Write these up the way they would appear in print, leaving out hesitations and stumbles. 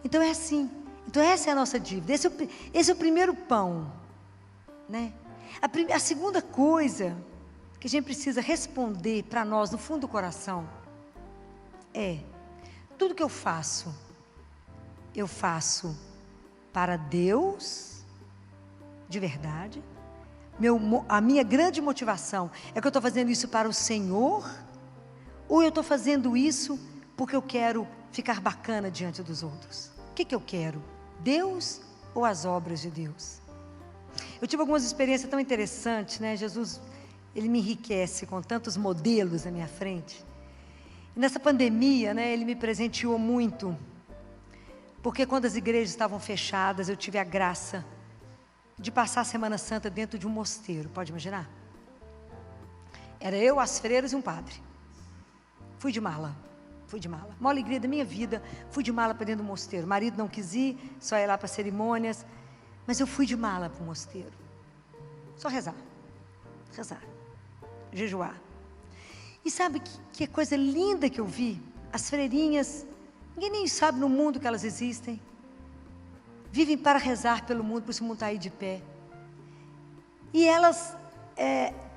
Então é assim. Então essa é a nossa dívida. Esse é o primeiro pão, né? A segunda coisa que a gente precisa responder para nós no fundo do coração é: tudo que eu faço para Deus de verdade? A minha grande motivação é que eu estou fazendo isso para o Senhor, ou eu estou fazendo isso porque eu quero ficar bacana diante dos outros? O que eu quero? Deus ou as obras de Deus? Eu tive algumas experiências tão interessantes, né? Jesus, Ele me enriquece com tantos modelos na minha frente. E nessa pandemia, né, Ele me presenteou muito, porque quando as igrejas estavam fechadas, eu tive a graça de passar a Semana Santa dentro de um mosteiro, pode imaginar? Era eu, as freiras e um padre. Fui de mala. Uma alegria da minha vida, fui de mala para dentro do mosteiro. O marido não quis ir, só ia lá para cerimônias, mas eu fui de mala para o mosteiro. Só rezar, jejuar. E sabe que coisa linda que eu vi? As freirinhas, ninguém nem sabe no mundo que elas existem. Vivem para rezar pelo mundo, por esse mundo estar aí de pé. E elas,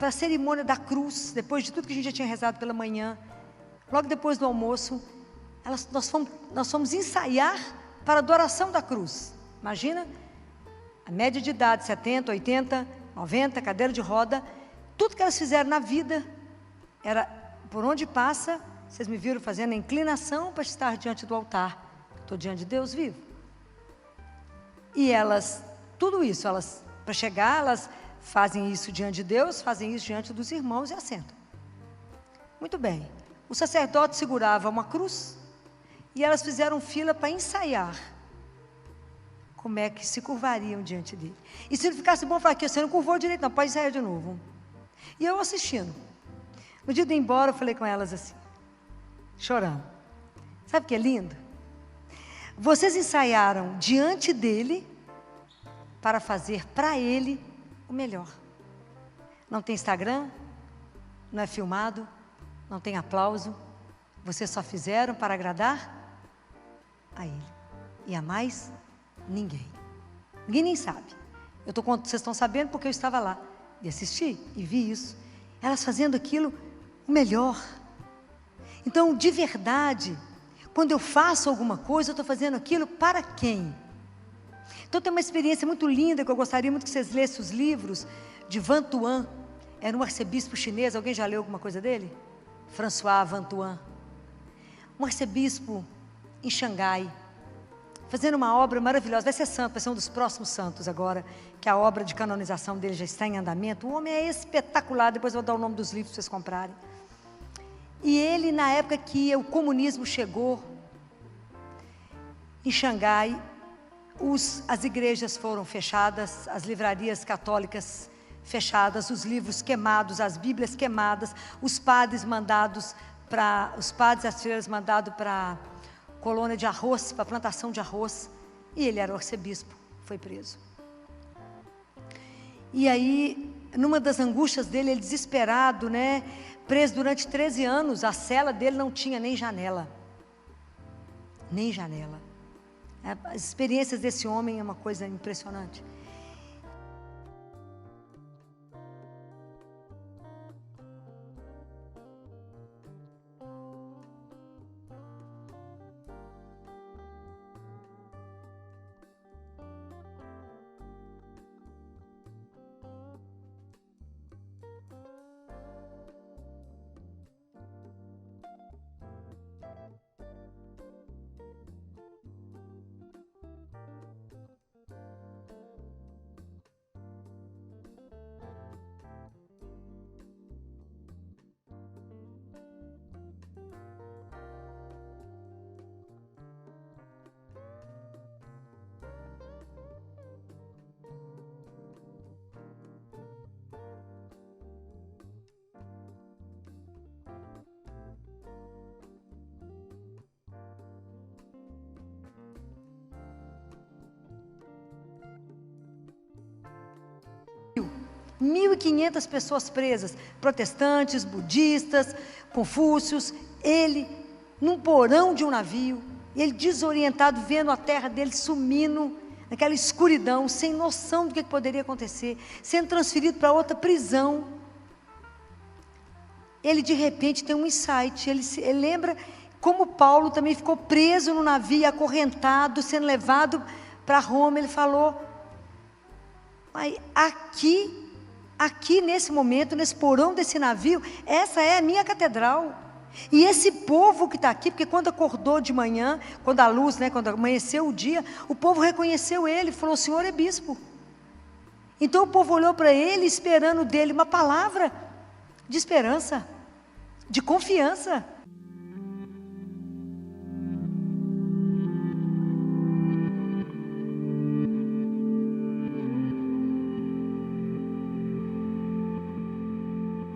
para a cerimônia da cruz, depois de tudo que a gente já tinha rezado pela manhã, logo depois do almoço, nós fomos ensaiar para a adoração da cruz. Imagina, a média de idade, 70, 80, 90, cadeira de roda, tudo que elas fizeram na vida, era, por onde passa, vocês me viram fazendo a inclinação para estar diante do altar. Estou diante de Deus vivo. E elas, tudo isso, para chegar, elas fazem isso diante de Deus, fazem isso diante dos irmãos e assentam. Muito bem. O sacerdote segurava uma cruz e elas fizeram fila para ensaiar como é que se curvariam diante dele. E se ele ficasse bom, falar que você não curvou direito, não, pode ensaiar de novo. E eu assistindo. No dia de ir embora, eu falei com elas assim, chorando. Sabe o que é lindo? Vocês ensaiaram diante dele para fazer para ele o melhor. Não tem Instagram, não é filmado, não tem aplauso. Vocês só fizeram para agradar a ele e a mais ninguém. Ninguém nem sabe. Vocês estão sabendo porque eu estava lá e assisti e vi isso. Elas fazendo aquilo o melhor. Então, de verdade, quando eu faço alguma coisa, eu estou fazendo aquilo para quem? Então tem uma experiência muito linda, que eu gostaria muito que vocês lessem os livros de Van Tuan. Era um arcebispo chinês, alguém já leu alguma coisa dele? François Van Tuan. Um arcebispo em Xangai, fazendo uma obra maravilhosa. Vai ser santo, vai ser um dos próximos santos agora, que a obra de canonização dele já está em andamento. O homem é espetacular, depois eu vou dar o nome dos livros para vocês comprarem. E ele, na época que o comunismo chegou em Xangai, as igrejas foram fechadas, as livrarias católicas fechadas, os livros queimados, as bíblias queimadas, os padres e as freiras mandados para colônia de arroz, para plantação de arroz, e ele era o arcebispo, foi preso. E aí, numa das angústias dele, ele desesperado, né, preso durante 13 anos, a cela dele não tinha nem janela. Nem janela. As experiências desse homem é uma coisa impressionante. – 1.500 pessoas presas, protestantes, budistas, confúcios, ele, num porão de um navio, E ele desorientado, vendo a terra dele sumindo, naquela escuridão, sem noção do que poderia acontecer, sendo transferido para outra prisão. Ele de repente tem um insight, ele lembra como Paulo também ficou preso no navio, acorrentado, sendo levado para Roma. Ele falou, mas aqui nesse momento, nesse porão desse navio, essa é a minha catedral. E esse povo que está aqui, porque quando acordou de manhã, quando a luz, quando amanheceu o dia, o povo reconheceu ele, falou, o senhor é bispo. Então o povo olhou para ele, esperando dele uma palavra de esperança, de confiança.